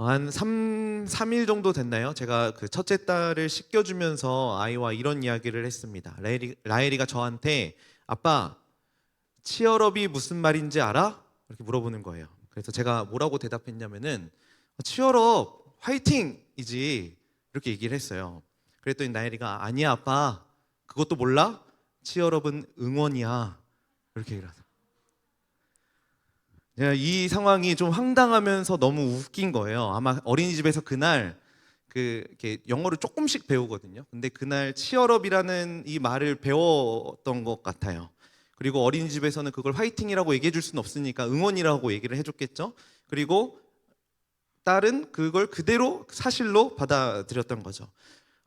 한 3일 정도 됐나요? 제가 그 첫째 딸을 씻겨주면서 아이와 이런 이야기를 했습니다. 라엘이가 저한테 아빠, 치얼업이 무슨 말인지 알아? 이렇게 물어보는 거예요. 그래서 제가 뭐라고 대답했냐면은 치얼업 화이팅이지 이렇게 얘기를 했어요. 그랬더니 라엘이가 아니야 아빠, 그것도 몰라? 치얼업은 응원이야 이렇게 얘기를 하세요. 이 상황이 좀 황당하면서 너무 웃긴 거예요. 아마 어린이집에서 그날 이렇게 영어를 조금씩 배우거든요. 근데 그날 치얼업이라는 이 말을 배웠던 것 같아요. 그리고 어린이집에서는 그걸 화이팅이라고 얘기해 줄 수는 없으니까 응원이라고 얘기를 해줬겠죠. 그리고 딸은 그걸 그대로 사실로 받아들였던 거죠.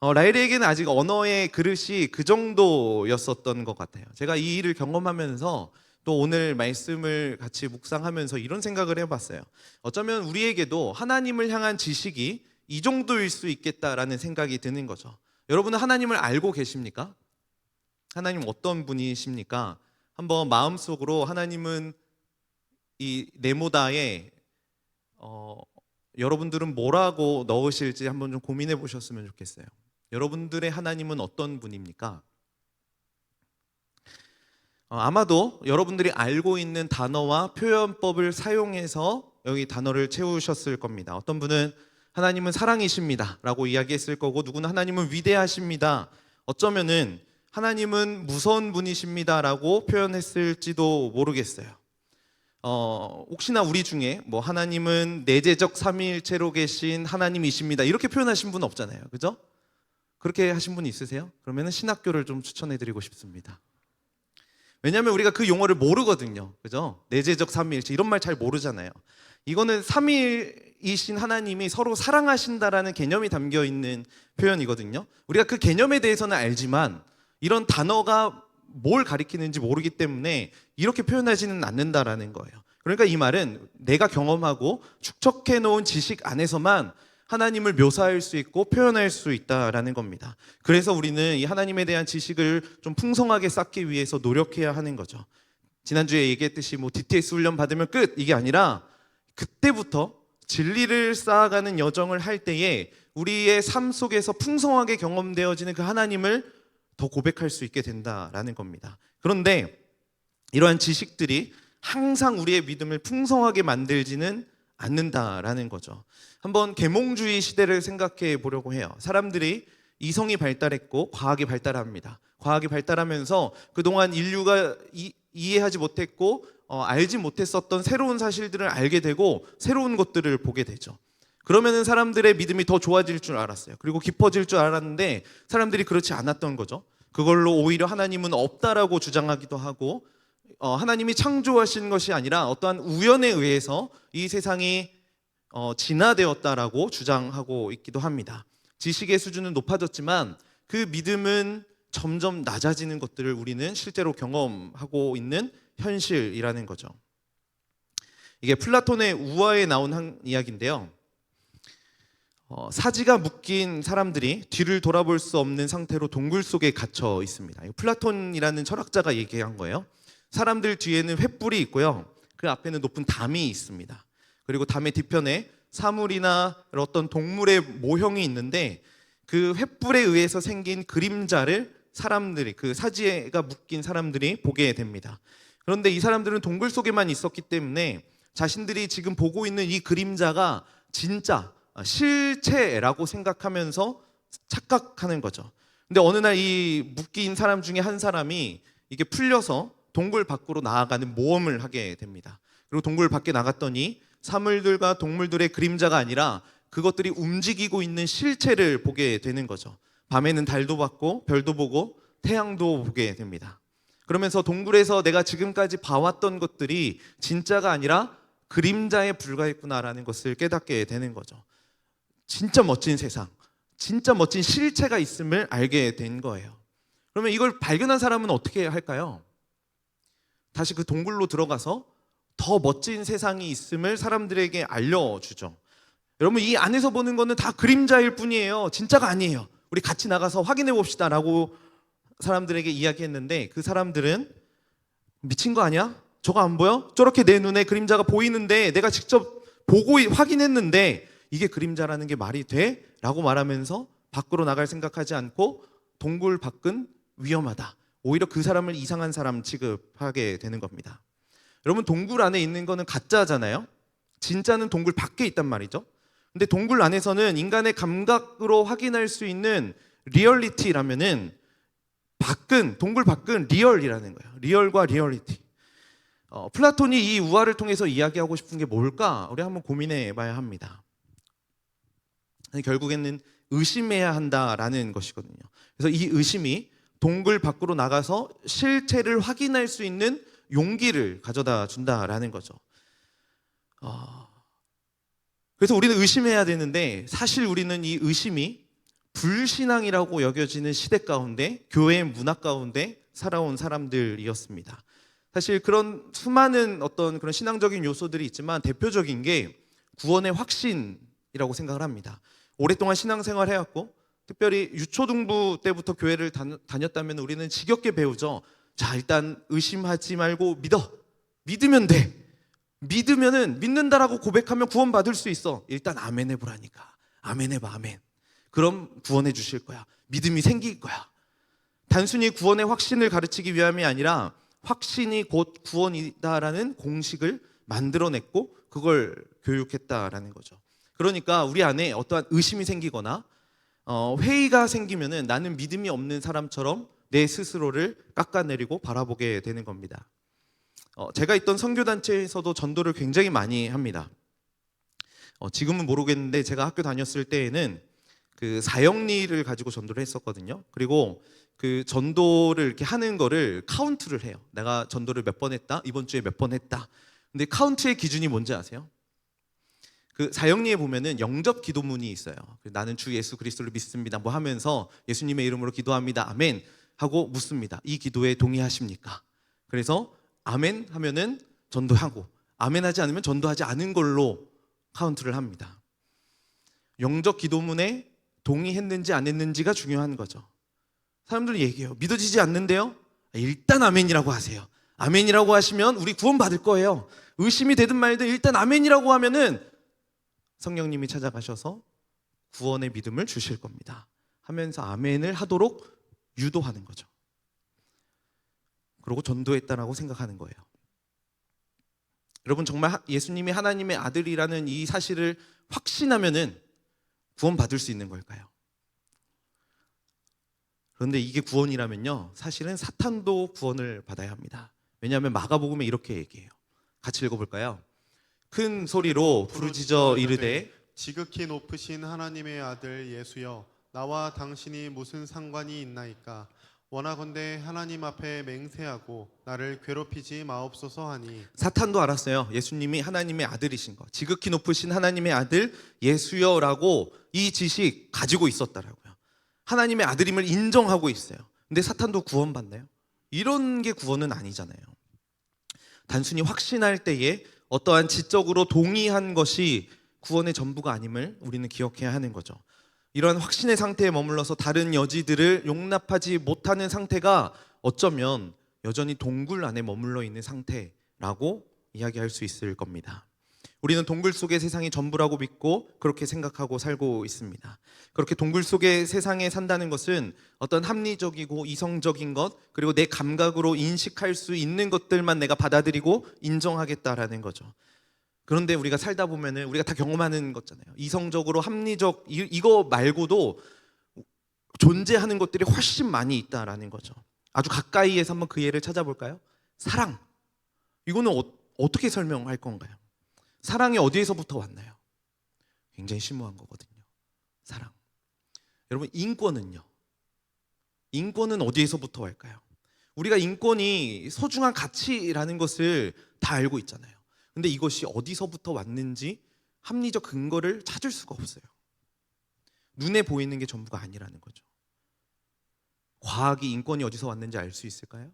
라일에게는 아직 언어의 그릇이 그 정도였었던 것 같아요. 제가 이 일을 경험하면서 또 오늘 말씀을 같이 묵상하면서 이런 생각을 해봤어요. 어쩌면 우리에게도 하나님을 향한 지식이 이 정도일 수 있겠다라는 생각이 드는 거죠. 여러분은 하나님을 알고 계십니까? 하나님 어떤 분이십니까? 한번 마음속으로 하나님은 이 네모다에 여러분들은 뭐라고 넣으실지 한번 좀 고민해 보셨으면 좋겠어요. 여러분들의 하나님은 어떤 분입니까? 아마도 여러분들이 알고 있는 단어와 표현법을 사용해서 여기 단어를 채우셨을 겁니다. 어떤 분은 하나님은 사랑이십니다 라고 이야기했을 거고, 누구는 하나님은 위대하십니다, 어쩌면은 하나님은 무서운 분이십니다 라고 표현했을지도 모르겠어요. 혹시나 우리 중에 뭐 하나님은 내재적 삼위일체로 계신 하나님이십니다 이렇게 표현하신 분 없잖아요, 그죠? 그렇게 하신 분 있으세요? 그러면 신학교를 좀 추천해 드리고 싶습니다. 왜냐하면 우리가 그 용어를 모르거든요, 그죠? 내재적 삼위일체 이런 말 잘 모르잖아요. 이거는 삼위이신 하나님이 서로 사랑하신다라는 개념이 담겨 있는 표현이거든요. 우리가 그 개념에 대해서는 알지만 이런 단어가 뭘 가리키는지 모르기 때문에 이렇게 표현하지는 않는다라는 거예요. 그러니까 이 말은 내가 경험하고 축적해 놓은 지식 안에서만 하나님을 묘사할 수 있고 표현할 수 있다라는 겁니다. 그래서 우리는 이 하나님에 대한 지식을 좀 풍성하게 쌓기 위해서 노력해야 하는 거죠. 지난주에 얘기했듯이 뭐 DTS 훈련 받으면 끝 이게 아니라 그때부터 진리를 쌓아가는 여정을 할 때에 우리의 삶 속에서 풍성하게 경험되어지는 그 하나님을 더 고백할 수 있게 된다라는 겁니다. 그런데 이러한 지식들이 항상 우리의 믿음을 풍성하게 만들지는 않는다라는 거죠. 한번 계몽주의 시대를 생각해 보려고 해요. 사람들이 이성이 발달했고 과학이 발달합니다. 과학이 발달하면서 그동안 인류가 이해하지 못했고 알지 못했었던 새로운 사실들을 알게 되고 새로운 것들을 보게 되죠. 그러면은 사람들의 믿음이 더 좋아질 줄 알았어요. 그리고 깊어질 줄 알았는데 사람들이 그렇지 않았던 거죠. 그걸로 오히려 하나님은 없다라고 주장하기도 하고, 하나님이 창조하신 것이 아니라 어떠한 우연에 의해서 이 세상이 진화되었다라고 주장하고 있기도 합니다. 지식의 수준은 높아졌지만 그 믿음은 점점 낮아지는 것들을 우리는 실제로 경험하고 있는 현실이라는 거죠. 이게 플라톤의 우화에 나온 한 이야기인데요. 사지가 묶인 사람들이 뒤를 돌아볼 수 없는 상태로 동굴 속에 gat혀 있습니다. 플라톤이라는 철학자가 얘기한 거예요. 사람들 뒤에는 횃불이 있고요, 그 앞에는 높은 담이 있습니다. 그리고 담의 뒤편에 사물이나 어떤 동물의 모형이 있는데 그 횃불에 의해서 생긴 그림자를 사람들이, 그 사지가 묶인 사람들이 보게 됩니다. 그런데 이 사람들은 동굴 속에만 있었기 때문에 자신들이 지금 보고 있는 이 그림자가 진짜 실체라고 생각하면서 착각하는 거죠. 근데 어느 날 이 묶인 사람 중에 한 사람이 이게 풀려서 동굴 밖으로 나아가는 모험을 하게 됩니다. 그리고 동굴 밖에 나갔더니 사물들과 동물들의 그림자가 아니라 그것들이 움직이고 있는 실체를 보게 되는 거죠. 밤에는 달도 봤고 별도 보고 태양도 보게 됩니다. 그러면서 동굴에서 내가 지금까지 봐왔던 것들이 진짜가 아니라 그림자에 불과했구나라는 것을 깨닫게 되는 거죠. 진짜 멋진 세상, 진짜 멋진 실체가 있음을 알게 된 거예요. 그러면 이걸 발견한 사람은 어떻게 할까요? 다시 그 동굴로 들어가서 더 멋진 세상이 있음을 사람들에게 알려주죠. 여러분, 이 안에서 보는 거는 다 그림자일 뿐이에요. 진짜가 아니에요. 우리 같이 나가서 확인해 봅시다 라고 사람들에게 이야기했는데, 그 사람들은 미친 거 아니야? 저거 안 보여? 저렇게 내 눈에 그림자가 보이는데, 내가 직접 보고 확인했는데 이게 그림자라는 게 말이 돼? 라고 말하면서 밖으로 나갈 생각하지 않고 동굴 밖은 위험하다. 오히려 그 사람을 이상한 사람 취급하게 되는 겁니다. 여러분, 동굴 안에 있는 거는 가짜잖아요. 진짜는 동굴 밖에 있단 말이죠. 근데 동굴 안에서는 인간의 감각으로 확인할 수 있는 리얼리티라면은 동굴 밖은 리얼이라는 거예요. 리얼과 리얼리티. 플라톤이 이 우화를 통해서 이야기하고 싶은 게 뭘까? 우리 한번 고민해 봐야 합니다. 결국에는 의심해야 한다라는 것이거든요. 그래서 이 의심이 동굴 밖으로 나가서 실체를 확인할 수 있는 용기를 가져다 준다라는 거죠. 그래서 우리는 의심해야 되는데, 사실 우리는 이 의심이 불신앙이라고 여겨지는 시대 가운데, 교회의 문화 가운데 살아온 사람들이었습니다. 사실 그런 수많은 어떤 그런 신앙적인 요소들이 있지만 대표적인 게 구원의 확신이라고 생각을 합니다. 오랫동안 신앙생활 해왔고, 특별히 유초등부 때부터 교회를 다녔다면 우리는 지겹게 배우죠. 자, 일단 의심하지 말고 믿으면 돼. 믿으면은, 믿는다라고 고백하면 구원받을 수 있어. 일단 아멘 해보라니까. 아멘 해봐, 아멘. 그럼 구원해 주실 거야. 믿음이 생길 거야. 단순히 구원의 확신을 가르치기 위함이 아니라 확신이 곧 구원이다라는 공식을 만들어냈고 그걸 교육했다라는 거죠. 그러니까 우리 안에 어떠한 의심이 생기거나 회의가 생기면은 나는 믿음이 없는 사람처럼 내 스스로를 깎아내리고 바라보게 되는 겁니다. 제가 있던 선교단체에서도 전도를 굉장히 많이 합니다. 지금은 모르겠는데 제가 학교 다녔을 때에는 그 사형리를 가지고 전도를 했었거든요. 그리고 그 전도를 이렇게 하는 거를 카운트를 해요. 내가 전도를 몇 번 했다, 이번 주에 몇 번 했다. 근데 카운트의 기준이 뭔지 아세요? 그 사형리에 보면은 영접 기도문이 있어요. 나는 주 예수 그리스도를 믿습니다 뭐 하면서 예수님의 이름으로 기도합니다, 아멘 하고 묻습니다. 이 기도에 동의하십니까? 그래서 아멘 하면은 전도하고, 아멘 하지 않으면 전도하지 않은 걸로 카운트를 합니다. 영접 기도문에 동의했는지 안 했는지가 중요한 거죠. 사람들은 얘기해요. 믿어지지 않는데요? 일단 아멘이라고 하세요. 아멘이라고 하시면 우리 구원 받을 거예요. 의심이 되든 말든 일단 아멘이라고 하면은 성령님이 찾아가셔서 구원의 믿음을 주실 겁니다 하면서 아멘을 하도록 유도하는 거죠. 그리고 전도했다라고 생각하는 거예요. 여러분, 정말 예수님이 하나님의 아들이라는 이 사실을 확신하면은 구원 받을 수 있는 걸까요? 그런데 이게 구원이라면요, 사실은 사탄도 구원을 받아야 합니다. 왜냐하면 마가복음에 이렇게 얘기해요. 같이 읽어볼까요? 큰 소리로 부르짖어 이르되 지극히 높으신 하나님의 아들 예수여, 나와 당신이 무슨 상관이 있나이까? 원하건대 하나님 앞에 맹세하고 나를 괴롭히지 마옵소서 하니. 사탄도 알았어요. 예수님이 하나님의 아들이신 거, 지극히 높으신 하나님의 아들 예수여라고 이 지식 가지고 있었다라고요. 하나님의 아들임을 인정하고 있어요. 근데 사탄도 구원받나요? 이런 게 구원은 아니잖아요. 단순히 확신할 때에 어떠한 지적으로 동의한 것이 구원의 전부가 아님을 우리는 기억해야 하는 거죠. 이러한 확신의 상태에 머물러서 다른 여지들을 용납하지 못하는 상태가 어쩌면 여전히 동굴 안에 머물러 있는 상태라고 이야기할 수 있을 겁니다. 우리는 동굴 속의 세상이 전부라고 믿고 그렇게 생각하고 살고 있습니다. 그렇게 동굴 속의 세상에 산다는 것은 어떤 합리적이고 이성적인 것, 그리고 내 감각으로 인식할 수 있는 것들만 내가 받아들이고 인정하겠다라는 거죠. 그런데 우리가 살다 보면은 우리가 다 경험하는 거잖아요. 이성적으로 합리적 이거 말고도 존재하는 것들이 훨씬 많이 있다라는 거죠. 아주 가까이에서 한번 그 예를 찾아볼까요? 사랑. 이거는 어떻게 설명할 건가요? 사랑이 어디에서부터 왔나요? 굉장히 심오한 거거든요. 사랑. 여러분, 인권은요? 인권은 어디에서부터 할까요? 우리가 인권이 소중한 가치라는 것을 다 알고 있잖아요. 근데 이것이 어디서부터 왔는지 합리적 근거를 찾을 수가 없어요. 눈에 보이는 게 전부가 아니라는 거죠. 과학이 인권이 어디서 왔는지 알 수 있을까요?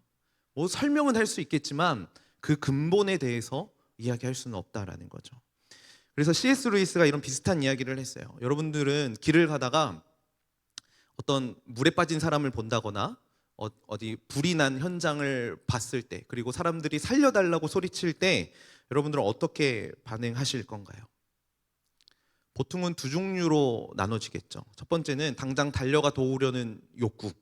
뭐 설명은 할 수 있겠지만 그 근본에 대해서 이야기할 수는 없다라는 거죠. 그래서 C.S. 루이스가 이런 비슷한 이야기를 했어요. 여러분들은 길을 가다가 어떤 물에 빠진 사람을 본다거나 어디 불이 난 현장을 봤을 때, 그리고 사람들이 살려달라고 소리칠 때 여러분들은 어떻게 반응하실 건가요? 보통은 두 종류로 나눠지겠죠. 첫 번째는 당장 달려가 도우려는 욕구,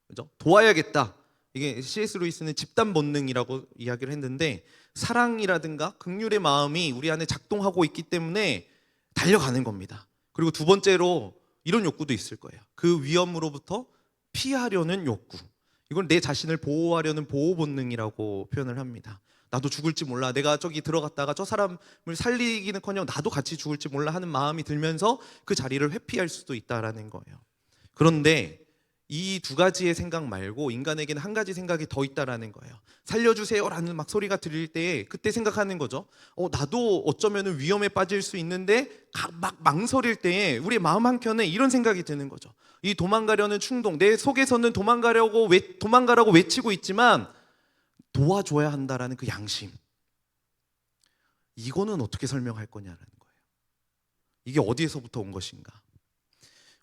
그죠? 도와야겠다. 이게 C.S. 루이스는 집단 본능이라고 이야기를 했는데, 사랑이라든가 긍휼의 마음이 우리 안에 작동하고 있기 때문에 달려가는 겁니다. 그리고 두 번째로 이런 욕구도 있을 거예요. 그 위험으로부터 피하려는 욕구. 이걸 내 자신을 보호하려는 보호 본능이라고 표현을 합니다. 나도 죽을지 몰라, 내가 저기 들어갔다가 저 사람을 살리기는커녕 나도 같이 죽을지 몰라 하는 마음이 들면서 그 자리를 회피할 수도 있다라는 거예요. 그런데 이 두 가지의 생각 말고 인간에게는 한 가지 생각이 더 있다라는 거예요. 살려주세요라는 막 소리가 들릴 때 그때 생각하는 거죠. 나도 어쩌면 위험에 빠질 수 있는데 막 망설일 때에 우리의 마음 한켠에 이런 생각이 드는 거죠. 이 도망가려는 충동, 내 속에서는 도망가라고 외치고 있지만 도와줘야 한다라는 그 양심. 이거는 어떻게 설명할 거냐라는 거예요. 이게 어디에서부터 온 것인가?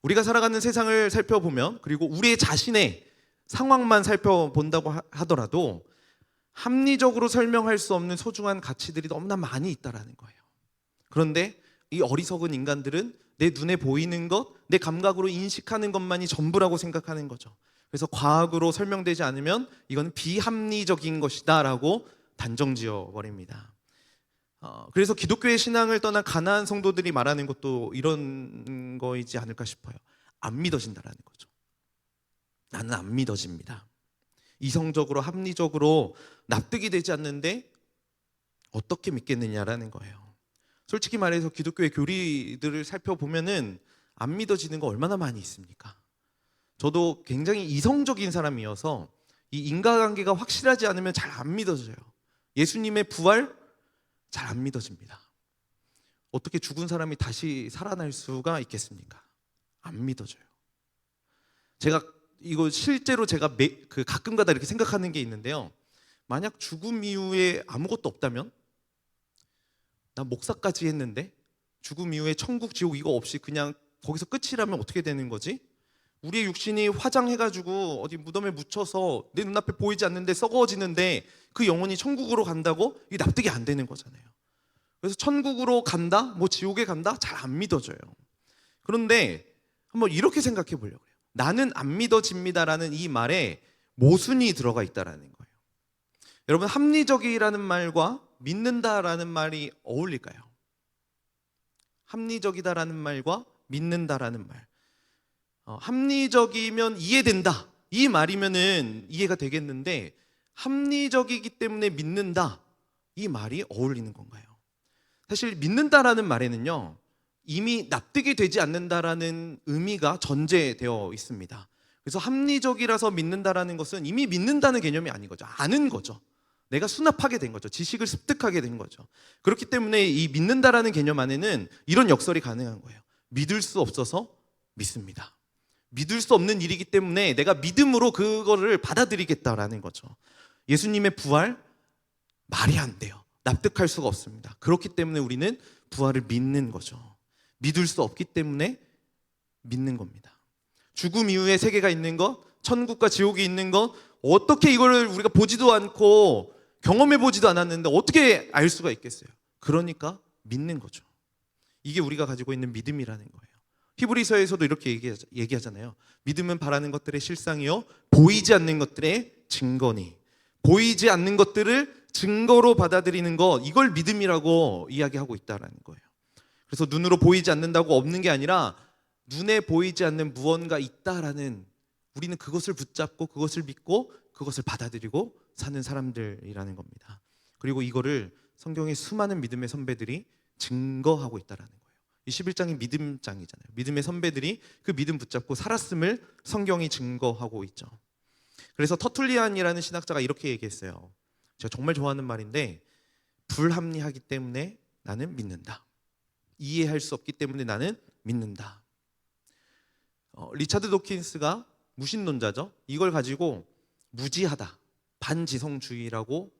우리가 살아가는 세상을 살펴보면, 그리고 우리의 자신의 상황만 살펴본다고 하더라도 합리적으로 설명할 수 없는 소중한 가치들이 너무나 많이 있다라는 거예요. 그런데 이 어리석은 인간들은 내 눈에 보이는 것, 내 감각으로 인식하는 것만이 전부라고 생각하는 거죠. 그래서 과학으로 설명되지 않으면 이건 비합리적인 것이다 라고 단정지어 버립니다. 그래서 기독교의 신앙을 떠난 가나안 성도들이 말하는 것도 이런 거이지 않을까 싶어요. 안 믿어진다라는 거죠. 나는 안 믿어집니다. 이성적으로 합리적으로 납득이 되지 않는데 어떻게 믿겠느냐라는 거예요. 솔직히 말해서 기독교의 교리들을 살펴보면은 안 믿어지는 거 얼마나 많이 있습니까? 저도 굉장히 이성적인 사람이어서 이 인과관계가 확실하지 않으면 잘 안 믿어져요. 예수님의 부활 잘 안 믿어집니다. 어떻게 죽은 사람이 다시 살아날 수가 있겠습니까? 안 믿어져요. 실제로 제가 가끔가다 이렇게 생각하는 게 있는데요. 만약 죽음 이후에 아무것도 없다면, 나 목사까지 했는데 죽음 이후에 천국 지옥 이거 없이 그냥 거기서 끝이라면 어떻게 되는 거지? 우리의 육신이 화장해가지고 어디 무덤에 묻혀서 내 눈앞에 보이지 않는데 썩어지는데 그 영혼이 천국으로 간다고? 이게 납득이 안 되는 거잖아요. 그래서 천국으로 간다? 뭐 지옥에 간다? 잘 안 믿어져요. 그런데 한번 이렇게 생각해 보려고 해요. 나는 안 믿어집니다라는 이 말에 모순이 들어가 있다라는 거예요. 여러분, 합리적이라는 말과 믿는다라는 말이 어울릴까요? 합리적이다라는 말과 믿는다라는 말. 합리적이면 이해된다, 이 말이면은 이해가 되겠는데, 합리적이기 때문에 믿는다, 이 말이 어울리는 건가요? 사실 믿는다라는 말에는요, 이미 납득이 되지 않는다라는 의미가 전제되어 있습니다. 그래서 합리적이라서 믿는다라는 것은 이미 믿는다는 개념이 아닌 거죠. 아는 거죠. 내가 수납하게 된 거죠. 지식을 습득하게 된 거죠. 그렇기 때문에 이 믿는다라는 개념 안에는 이런 역설이 가능한 거예요. 믿을 수 없어서 믿습니다. 믿을 수 없는 일이기 때문에 내가 믿음으로 그거를 받아들이겠다라는 거죠. 예수님의 부활, 말이 안 돼요. 납득할 수가 없습니다. 그렇기 때문에 우리는 부활을 믿는 거죠. 믿을 수 없기 때문에 믿는 겁니다. 죽음 이후에 세계가 있는 것, 천국과 지옥이 있는 것, 어떻게 이거를 우리가 보지도 않고 경험해 보지도 않았는데 어떻게 알 수가 있겠어요? 그러니까 믿는 거죠. 이게 우리가 가지고 있는 믿음이라는 거예요. 히브리서에서도 이렇게 얘기하잖아요. 믿음은 바라는 것들의 실상이요, 보이지 않는 것들의 증거니. 보이지 않는 것들을 증거로 받아들이는 것, 이걸 믿음이라고 이야기하고 있다는 거예요. 그래서 눈으로 보이지 않는다고 없는 게 아니라 눈에 보이지 않는 무언가 있다라는, 우리는 그것을 붙잡고 그것을 믿고 그것을 받아들이고 사는 사람들이라는 겁니다. 그리고 이거를 성경의 수많은 믿음의 선배들이 증거하고 있다라는 거예요. 이 11장이 믿음장이잖아요. 믿음의 선배들이 그 믿음 붙잡고 살았음을 성경이 증거하고 있죠. 그래서 터툴리안이라는 신학자가 이렇게 얘기했어요. 제가 정말 좋아하는 말인데, 불합리하기 때문에 나는 믿는다. 이해할 수 없기 때문에 나는 믿는다. 리차드 도킨스가 무신론자죠. 이걸 가지고 무지하다, 반지성주의라고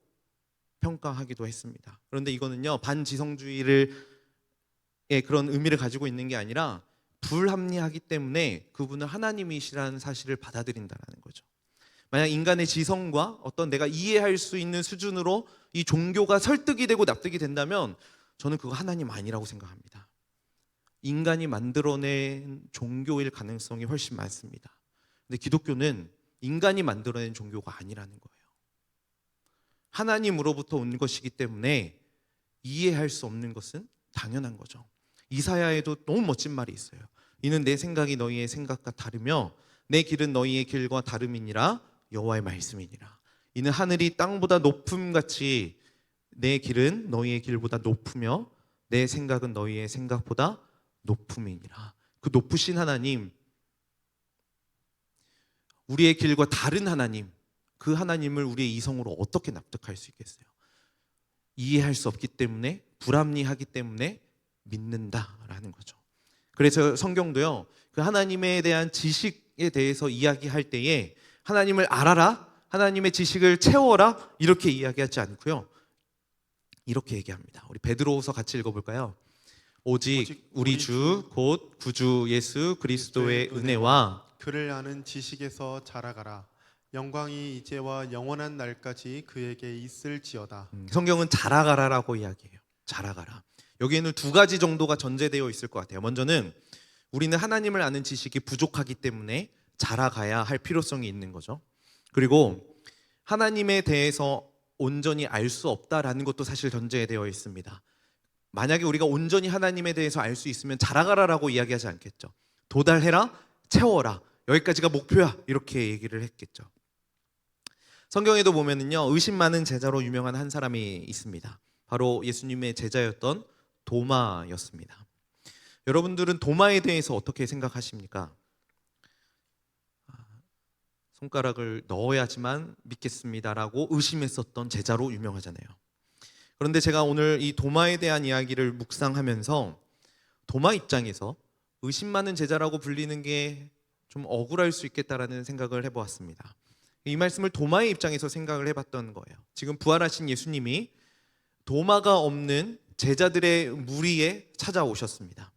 평가하기도 했습니다. 그런데 이거는요, 반지성주의의 그런 의미를 가지고 있는 게 아니라 불합리하기 때문에 그분을 하나님이시라는 사실을 받아들인다는 거죠. 만약 인간의 지성과 어떤 내가 이해할 수 있는 수준으로 이 종교가 설득이 되고 납득이 된다면 저는 그거 하나님 아니라고 생각합니다. 인간이 만들어낸 종교일 가능성이 훨씬 많습니다. 근데 기독교는 인간이 만들어낸 종교가 아니라는 거예요. 하나님으로부터 온 것이기 때문에 이해할 수 없는 것은 당연한 거죠. 이사야에도 너무 멋진 말이 있어요. 이는 내 생각이 너희의 생각과 다르며 내 길은 너희의 길과 다름이니라. 여호와의 말씀이니라. 이는 하늘이 땅보다 높음같이 내 길은 너희의 길보다 높으며 내 생각은 너희의 생각보다 높음이니라. 그 높으신 하나님, 우리의 길과 다른 하나님, 그 하나님을 우리의 이성으로 어떻게 납득할 수 있겠어요? 이해할 수 없기 때문에, 불합리하기 때문에 믿는다라는 거죠. 그래서 성경도요, 그 하나님에 대한 지식에 대해서 이야기할 때에 하나님을 알아라, 하나님의 지식을 채워라, 이렇게 이야기하지 않고요, 이렇게 얘기합니다. 우리 베드로후서 같이 읽어볼까요? 오직 우리 주 곧 구주 예수 그리스도의 은혜와 그를 아는 지식에서 자라가라. 영광이 이제와 영원한 날까지 그에게 있을지어다. 성경은 자라가라라고 이야기해요. 자라가라. 여기에는 두 가지 정도가 전제되어 있을 것 같아요. 먼저는 우리는 하나님을 아는 지식이 부족하기 때문에 자라가야 할 필요성이 있는 거죠. 그리고 하나님에 대해서 온전히 알 수 없다라는 것도 사실 전제되어 있습니다. 만약에 우리가 온전히 하나님에 대해서 알 수 있으면 자라가라라고 이야기하지 않겠죠. 도달해라, 채워라, 여기까지가 목표야, 이렇게 얘기를 했겠죠. 성경에도 보면은요, 의심 많은 제자로 유명한 한 사람이 있습니다. 바로 예수님의 제자였던 도마였습니다. 여러분들은 도마에 대해서 어떻게 생각하십니까? 손가락을 넣어야지만 믿겠습니다라고 의심했었던 제자로 유명하잖아요. 그런데 제가 오늘 이 도마에 대한 이야기를 묵상하면서 도마 입장에서 의심 많은 제자라고 불리는 게 좀 억울할 수 있겠다라는 생각을 해보았습니다. 이 말씀을 도마의 입장에서 생각을 해봤던 거예요. 지금 부활하신 예수님이 도마가 없는 제자들의 무리에 찾아오셨습니다.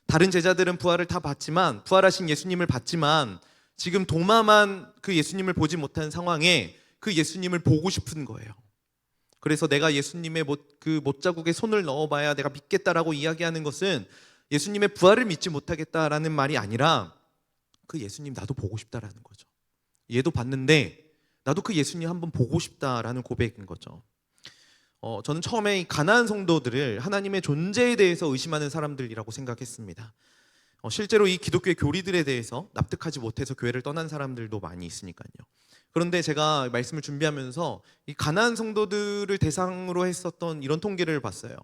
다른 제자들은 부활을 다 봤지만, 부활하신 예수님을 봤지만 지금 도마만 그 예수님을 보지 못한 상황에 그 예수님을 보고 싶은 거예요. 그래서 내가 예수님의 그 못자국에 손을 넣어봐야 내가 믿겠다라고 이야기하는 것은 예수님의 부활을 믿지 못하겠다라는 말이 아니라 그 예수님 나도 보고 싶다라는 거죠. 얘도 봤는데 나도 그 예수님 한번 보고 싶다라는 고백인 거죠. 저는 처음에 이 가나안 성도들을 하나님의 존재에 대해서 의심하는 사람들이라고 생각했습니다. 실제로 이 기독교의 교리들에 대해서 납득하지 못해서 교회를 떠난 사람들도 많이 있으니까요. 그런데 제가 말씀을 준비하면서 이 가나안 성도들을 대상으로 했었던 이런 통계를 봤어요.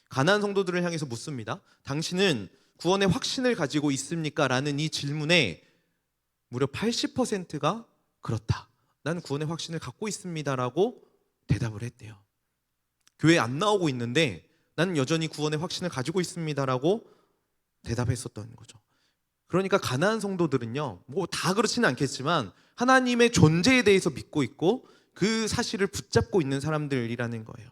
가나안 성도들을 향해서 묻습니다. 당신은 구원의 확신을 가지고 있습니까? 라는 이 질문에 무려 80%가 그렇다, 나는 구원의 확신을 갖고 있습니다라고 대답을 했대요. 교회에 안 나오고 있는데 나는 여전히 구원의 확신을 가지고 있습니다라고 대답했었던 거죠. 그러니까 가나안 성도들은요, 뭐 다 그렇지는 않겠지만 하나님의 존재에 대해서 믿고 있고 그 사실을 붙잡고 있는 사람들이라는 거예요.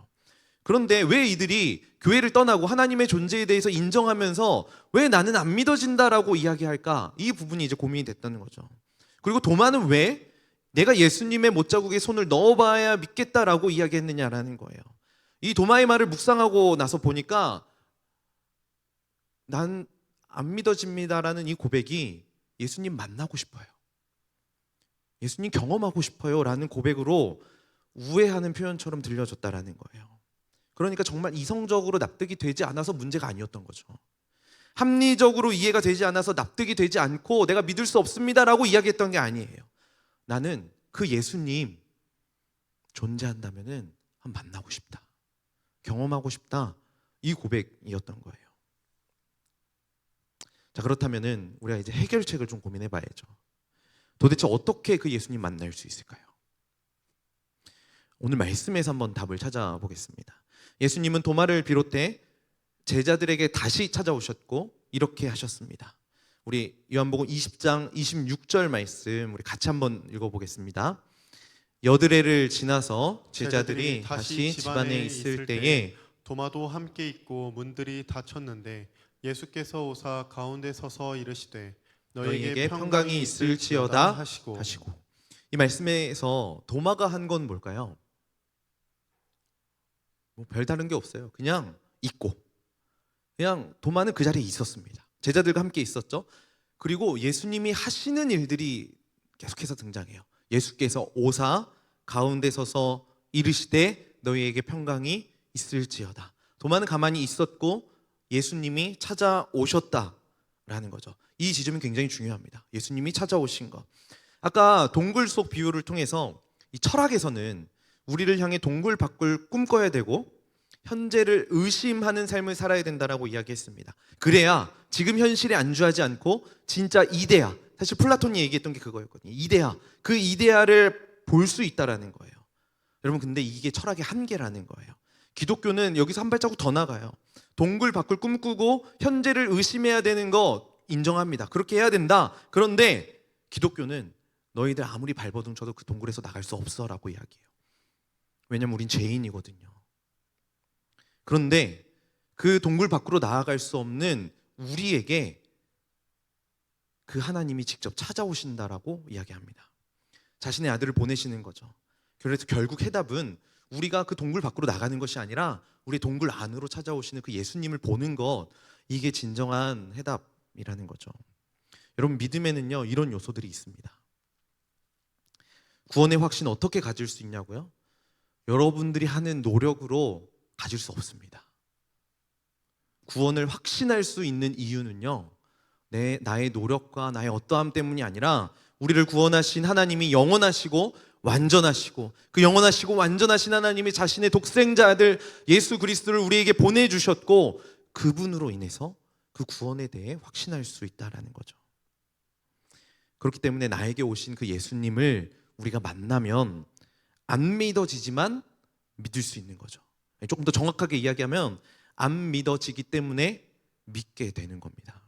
그런데 왜 이들이 교회를 떠나고 하나님의 존재에 대해서 인정하면서 왜 나는 안 믿어진다라고 이야기할까? 이 부분이 이제 고민이 됐다는 거죠. 그리고 도마는 왜 내가 예수님의 못자국에 손을 넣어봐야 믿겠다라고 이야기했느냐라는 거예요. 이 도마의 말을 묵상하고 나서 보니까 난 안 믿어집니다라는 이 고백이 예수님 만나고 싶어요, 예수님 경험하고 싶어요 라는 고백으로 우회하는 표현처럼 들려졌다라는 거예요. 그러니까 정말 이성적으로 납득이 되지 않아서 문제가 아니었던 거죠. 합리적으로 이해가 되지 않아서 납득이 되지 않고 내가 믿을 수 없습니다라고 이야기했던 게 아니에요. 나는 그 예수님 존재한다면은 한번 만나고 싶다, 경험하고 싶다, 이 고백이었던 거예요. 자, 그렇다면은 우리가 이제 해결책을 좀 고민해 봐야죠. 도대체 어떻게 그 예수님 만날 수 있을까요? 오늘 말씀에서 한번 답을 찾아보겠습니다. 예수님은 도마를 비롯해 제자들에게 다시 찾아오셨고 이렇게 하셨습니다. 우리 요한복음 20장 26절 말씀 우리 같이 한번 읽어보겠습니다. 여드레를 지나서 제자들이 다시 집안에 있을 때에 도마도 함께 있고 문들이 닫혔는데 예수께서 오사 가운데 서서 이르시되 너희에게 평강이 있을지어다 하시고. 이 말씀에서 도마가 한 건 뭘까요? 뭐 별다른 게 없어요. 그냥 있고, 그냥 도마는 그 자리에 있었습니다. 제자들과 함께 있었죠. 그리고 예수님이 하시는 일들이 계속해서 등장해요. 예수께서 오사 가운데 서서 이르시되 너희에게 평강이 있을지어다. 도마는 가만히 있었고 예수님이 찾아오셨다라는 거죠. 이 지점이 굉장히 중요합니다. 예수님이 찾아오신 것. 아까 동굴 속 비유를 통해서 이 철학에서는 우리를 향해 동굴 밖을 꿈꿔야 되고 현재를 의심하는 삶을 살아야 된다라고 이야기했습니다. 그래야 지금 현실에 안주하지 않고 진짜 이데아, 사실 플라톤이 얘기했던 게 그거였거든요. 이데아, 그 이데아를 볼 수 있다라는 거예요. 여러분, 근데 이게 철학의 한계라는 거예요. 기독교는 여기서 한 발자국 더 나가요. 동굴 밖을 꿈꾸고 현재를 의심해야 되는 거 인정합니다. 그렇게 해야 된다. 그런데 기독교는 너희들 아무리 발버둥 쳐도 그 동굴에서 나갈 수 없어라고 이야기해요. 왜냐면 우린 죄인이거든요. 그런데 그 동굴 밖으로 나아갈 수 없는 우리에게 그 하나님이 직접 찾아오신다라고 이야기합니다. 자신의 아들을 보내시는 거죠. 그래서 결국 해답은 우리가 그 동굴 밖으로 나가는 것이 아니라 우리 동굴 안으로 찾아오시는 그 예수님을 보는 것, 이게 진정한 해답이라는 거죠. 여러분, 믿음에는요 이런 요소들이 있습니다. 구원의 확신 어떻게 가질 수 있냐고요? 여러분들이 하는 노력으로 가질 수 없습니다. 구원을 확신할 수 있는 이유는요, 나의 노력과 나의 어떠함 때문이 아니라 우리를 구원하신 하나님이 영원하시고 완전하시고 그 영원하시고 완전하신 하나님이 자신의 독생자 아들 예수 그리스도를 우리에게 보내주셨고 그분으로 인해서 그 구원에 대해 확신할 수 있다는 거죠. 그렇기 때문에 나에게 오신 그 예수님을 우리가 만나면 안 믿어지지만 믿을 수 있는 거죠. 조금 더 정확하게 이야기하면 안 믿어지기 때문에 믿게 되는 겁니다.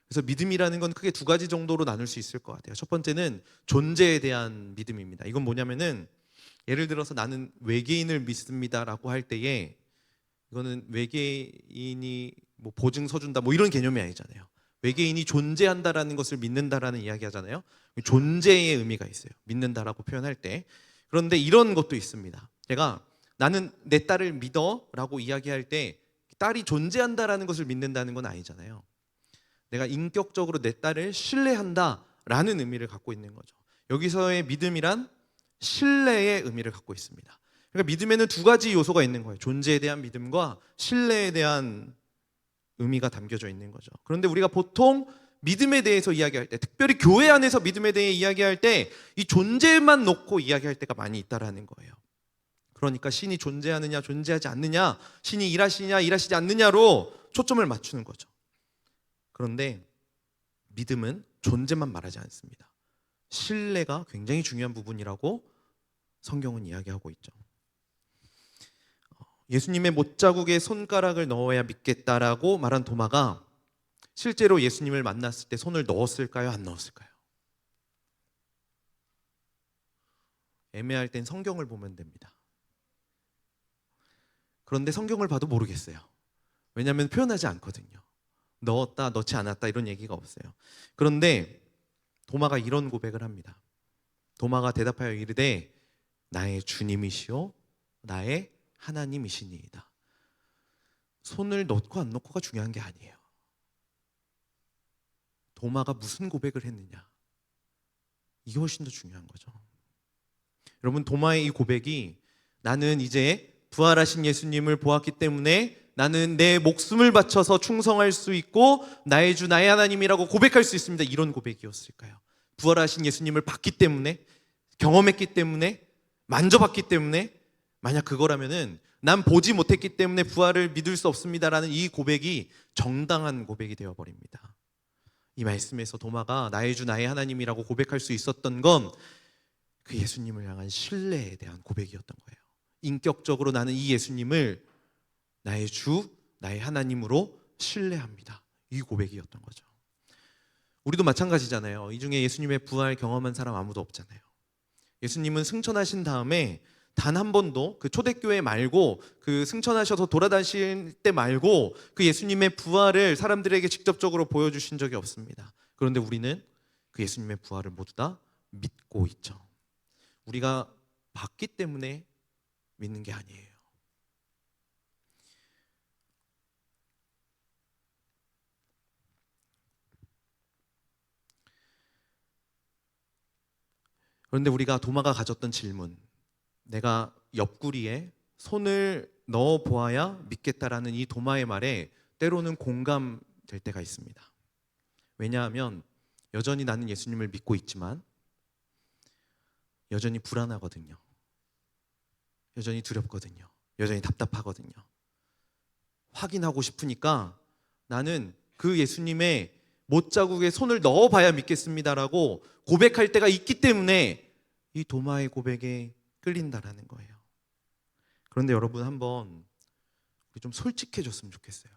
그래서 믿음이라는 건 크게 두 가지 정도로 나눌 수 있을 것 같아요. 첫 번째는 존재에 대한 믿음입니다. 이건 뭐냐면은 예를 들어서 나는 외계인을 믿습니다라고 할 때에 이거는 외계인이 뭐 보증 서준다 뭐 이런 개념이 아니잖아요. 외계인이 존재한다라는 것을 믿는다라는 이야기 하잖아요. 존재의 의미가 있어요. 믿는다라고 표현할 때. 그런데 이런 것도 있습니다. 제가 나는 내 딸을 믿어라고 이야기할 때 딸이 존재한다라는 것을 믿는다는 건 아니잖아요. 내가 인격적으로 내 딸을 신뢰한다라는 의미를 갖고 있는 거죠. 여기서의 믿음이란 신뢰의 의미를 갖고 있습니다. 그러니까 믿음에는 두 가지 요소가 있는 거예요. 존재에 대한 믿음과 신뢰에 대한 의미가 담겨져 있는 거죠. 그런데 우리가 보통 믿음에 대해서 이야기할 때, 특별히 교회 안에서 믿음에 대해 이야기할 때 이 존재만 놓고 이야기할 때가 많이 있다라는 거예요. 그러니까 신이 존재하느냐 존재하지 않느냐, 신이 일하시냐 일하시지 않느냐로 초점을 맞추는 거죠. 그런데 믿음은 존재만 말하지 않습니다. 신뢰가 굉장히 중요한 부분이라고 성경은 이야기하고 있죠. 예수님의 못자국에 손가락을 넣어야 믿겠다라고 말한 도마가 실제로 예수님을 만났을 때 손을 넣었을까요? 안 넣었을까요? 애매할 땐 성경을 보면 됩니다. 그런데 성경을 봐도 모르겠어요. 왜냐하면 표현하지 않거든요. 넣었다, 넣지 않았다 이런 얘기가 없어요. 그런데 도마가 이런 고백을 합니다. 도마가 대답하여 이르되 나의 주님이시오 나의 하나님이시니이다. 손을 넣고 안 넣고가 중요한 게 아니에요. 도마가 무슨 고백을 했느냐, 이게 훨씬 더 중요한 거죠. 여러분, 도마의 이 고백이 나는 이제 부활하신 예수님을 보았기 때문에 나는 내 목숨을 바쳐서 충성할 수 있고 나의 주 나의 하나님이라고 고백할 수 있습니다, 이런 고백이었을까요? 부활하신 예수님을 봤기 때문에, 경험했기 때문에, 만져봤기 때문에? 만약 그거라면은 난 보지 못했기 때문에 부활을 믿을 수 없습니다라는 이 고백이 정당한 고백이 되어버립니다. 이 말씀에서 도마가 나의 주 나의 하나님이라고 고백할 수 있었던 건 그 예수님을 향한 신뢰에 대한 고백이었던 거예요. 인격적으로 나는 이 예수님을 나의 주 나의 하나님으로 신뢰합니다, 이 고백이었던 거죠. 우리도 마찬가지잖아요. 이 중에 예수님의 부활 경험한 사람 아무도 없잖아요. 예수님은 승천하신 다음에 단 한 번도 그 초대교회 말고 그 승천하셔서 돌아다니실 때 말고 그 예수님의 부활을 사람들에게 직접적으로 보여주신 적이 없습니다. 그런데 우리는 그 예수님의 부활을 모두 다 믿고 있죠. 우리가 봤기 때문에 믿는 게 아니에요. 그런데 우리가 도마가 가졌던 질문, 내가 옆구리에 손을 넣어 보아야 믿겠다라는 이 도마의 말에 때로는 공감될 때가 있습니다. 왜냐하면 여전히 나는 예수님을 믿고 있지만 여전히 불안하거든요. 여전히 두렵거든요. 여전히 답답하거든요. 확인하고 싶으니까 나는 그 예수님의 못자국에 손을 넣어봐야 믿겠습니다라고 고백할 때가 있기 때문에 이 도마의 고백에 끌린다라는 거예요. 그런데 여러분, 한번 우리 좀 솔직해졌으면 좋겠어요.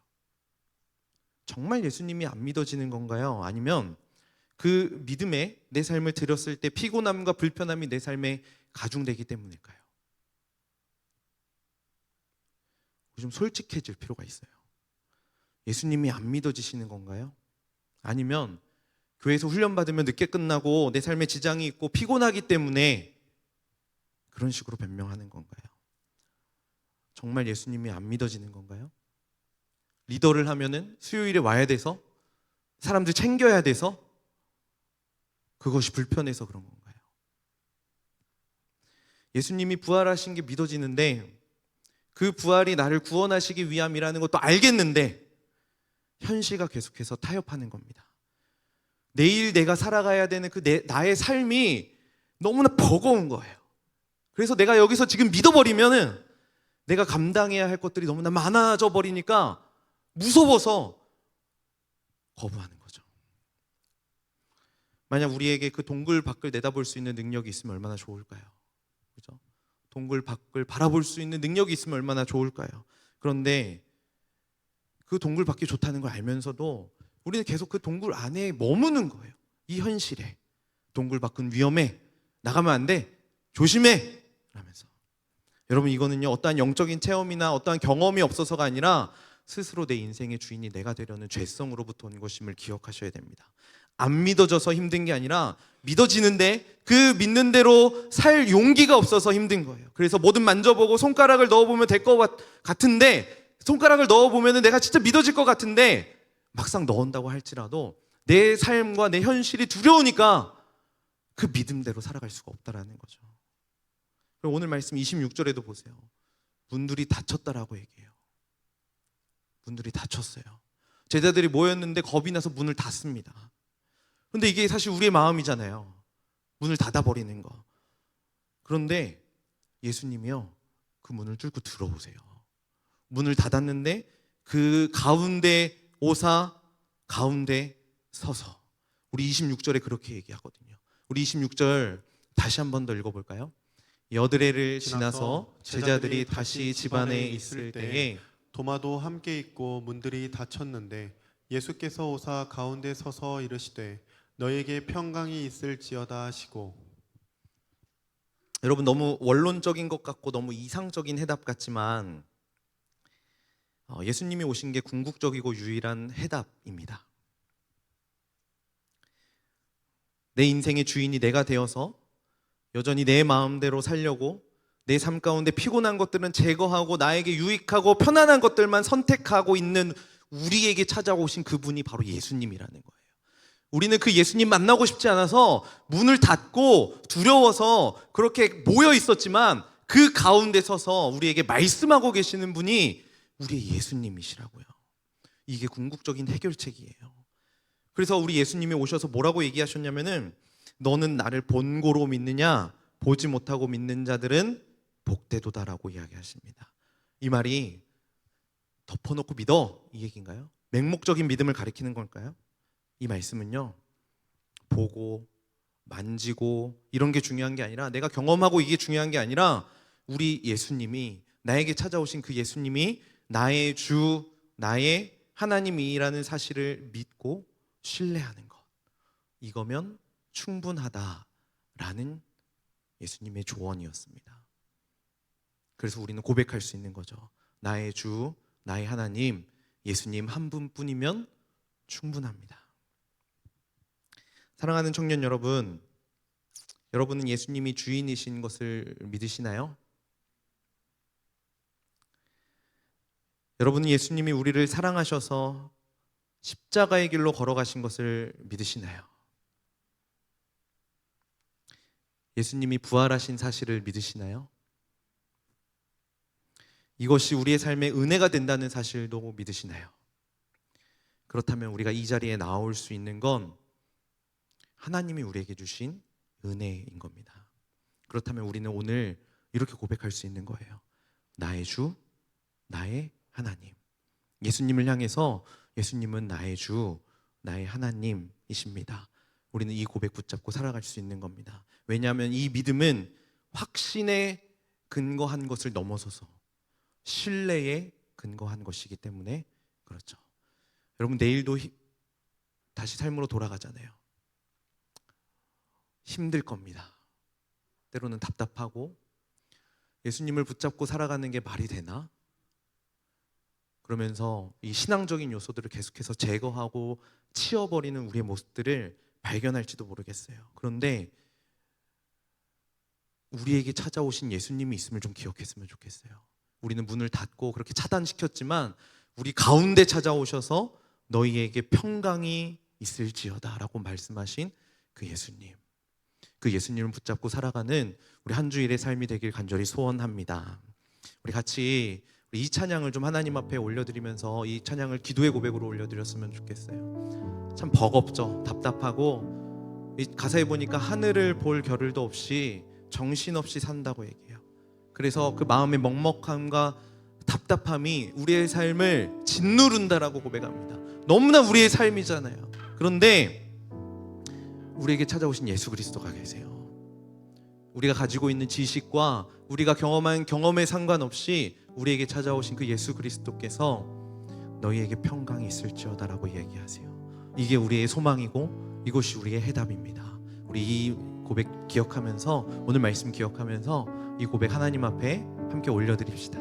정말 예수님이 안 믿어지는 건가요? 아니면 그 믿음에 내 삶을 드렸을 때 피곤함과 불편함이 내 삶에 가중되기 때문일까요? 좀 솔직해질 필요가 있어요. 예수님이 안 믿어지시는 건가요? 아니면 교회에서 훈련받으면 늦게 끝나고 내 삶에 지장이 있고 피곤하기 때문에 그런 식으로 변명하는 건가요? 정말 예수님이 안 믿어지는 건가요? 리더를 하면은 수요일에 와야 돼서, 사람들 챙겨야 돼서, 그것이 불편해서 그런 건가요? 예수님이 부활하신 게 믿어지는데 그 부활이 나를 구원하시기 위함이라는 것도 알겠는데 현실과 계속해서 타협하는 겁니다. 내일 내가 살아가야 되는 나의 삶이 너무나 버거운 거예요. 그래서 내가 여기서 지금 믿어버리면은 내가 감당해야 할 것들이 너무나 많아져 버리니까 무서워서 거부하는 거죠. 만약 우리에게 그 동굴 밖을 내다볼 수 있는 능력이 있으면 얼마나 좋을까요? 그죠? 동굴 밖을 바라볼 수 있는 능력이 있으면 얼마나 좋을까요? 그런데 그 동굴 밖이 좋다는 걸 알면서도 우리는 계속 그 동굴 안에 머무는 거예요. 이 현실에. 동굴 밖은 위험해. 나가면 안 돼. 조심해. 라면서. 여러분, 이거는요, 어떠한 영적인 체험이나 어떠한 경험이 없어서가 아니라 스스로 내 인생의 주인이 내가 되려는 죄성으로부터 온 것임을 기억하셔야 됩니다. 안 믿어져서 힘든 게 아니라 믿어지는데 그 믿는 대로 살 용기가 없어서 힘든 거예요. 그래서 뭐든 만져보고 손가락을 넣어보면 될 것 같은데, 손가락을 넣어보면 내가 진짜 믿어질 것 같은데 막상 넣은다고 할지라도 내 삶과 내 현실이 두려우니까 그 믿음대로 살아갈 수가 없다라는 거죠. 오늘 말씀 26절에도 보세요. 문들이 닫혔다라고 얘기해요. 문들이 닫혔어요. 제자들이 모였는데 겁이 나서 문을 닫습니다. 그런데 이게 사실 우리의 마음이잖아요. 문을 닫아버리는 거. 그런데 예수님이요, 그 문을 뚫고 들어오세요. 문을 닫았는데 그 가운데 오사, 가운데 서서. 우리 26절에 그렇게 얘기하거든요. 우리 26절 다시 한 번 더 읽어볼까요? 여드레를 지나서 제자들이 다시 집안에 있을 때에 도마도 함께 있고 문들이 닫혔는데 예수께서 오사 가운데 서서 이르시되 너에게 평강이 있을지어다 하시고. 여러분, 너무 원론적인 것 같고 너무 이상적인 해답 같지만 예수님이 오신 게 궁극적이고 유일한 해답입니다. 내 인생의 주인이 내가 되어서 여전히 내 마음대로 살려고 내 삶 가운데 피곤한 것들은 제거하고 나에게 유익하고 편안한 것들만 선택하고 있는 우리에게 찾아오신 그분이 바로 예수님이라는 거예요. 우리는 그 예수님 만나고 싶지 않아서 문을 닫고 두려워서 그렇게 모여 있었지만 그 가운데 서서 우리에게 말씀하고 계시는 분이 우리의 예수님이시라고요. 이게 궁극적인 해결책이에요. 그래서 우리 예수님이 오셔서 뭐라고 얘기하셨냐면은 너는 나를 본고로 믿느냐 보지 못하고 믿는 자들은 복되도다라고 이야기하십니다. 이 말이 덮어놓고 믿어 이 얘기인가요? 맹목적인 믿음을 가리키는 걸까요? 이 말씀은요, 보고 만지고 이런 게 중요한 게 아니라, 내가 경험하고 이게 중요한 게 아니라 우리 예수님이, 나에게 찾아오신 그 예수님이 나의 주, 나의 하나님이라는 사실을 믿고 신뢰하는 것, 이거면 충분하다라는 예수님의 조언이었습니다. 그래서 우리는 고백할 수 있는 거죠. 나의 주, 나의 하나님, 예수님 한 분뿐이면 충분합니다. 사랑하는 청년 여러분, 여러분은 예수님이 주인이신 것을 믿으시나요? 여러분은 예수님이 우리를 사랑하셔서 십자가의 길로 걸어가신 것을 믿으시나요? 예수님이 부활하신 사실을 믿으시나요? 이것이 우리의 삶에 은혜가 된다는 사실도 믿으시나요? 그렇다면 우리가 이 자리에 나올 수 있는 건 하나님이 우리에게 주신 은혜인 겁니다. 그렇다면 우리는 오늘 이렇게 고백할 수 있는 거예요. 나의 주, 나의 하나님. 예수님을 향해서 예수님은 나의 주, 나의 하나님이십니다. 우리는 이 고백 붙잡고 살아갈 수 있는 겁니다. 왜냐하면 이 믿음은 확신에 근거한 것을 넘어서서 신뢰에 근거한 것이기 때문에 그렇죠. 여러분 내일도 다시 삶으로 돌아가잖아요. 힘들 겁니다. 때로는 답답하고 예수님을 붙잡고 살아가는 게 말이 되나? 그러면서 이 신앙적인 요소들을 계속해서 제거하고 치워버리는 우리의 모습들을 발견할지도 모르겠어요. 그런데 우리에게 찾아오신 예수님이 있음을 좀 기억했으면 좋겠어요. 우리는 문을 닫고 그렇게 차단시켰지만 우리 가운데 찾아오셔서 너희에게 평강이 있을지어다 라고 말씀하신 그 예수님, 그 예수님을 붙잡고 살아가는 우리 한 주일의 삶이 되길 간절히 소원합니다. 우리 같이 이 찬양을 좀 하나님 앞에 올려드리면서 이 찬양을 기도의 고백으로 올려드렸으면 좋겠어요. 참 버겁죠. 답답하고 이 가사에 보니까 하늘을 볼 겨를도 없이 정신없이 산다고 얘기해요. 그래서 그 마음의 먹먹함과 답답함이 우리의 삶을 짓누른다라고 고백합니다. 너무나 우리의 삶이잖아요. 그런데 우리에게 찾아오신 예수 그리스도가 계세요. 우리가 가지고 있는 지식과 우리가 경험한 경험에 상관없이 우리에게 찾아오신 그 예수 그리스도께서 너희에게 평강이 있을지어다라고 얘기하세요. 이게 우리의 소망이고 이것이 우리의 해답입니다. 우리 이 고백 기억하면서, 오늘 말씀 기억하면서 이 고백 하나님 앞에 함께 올려드립시다.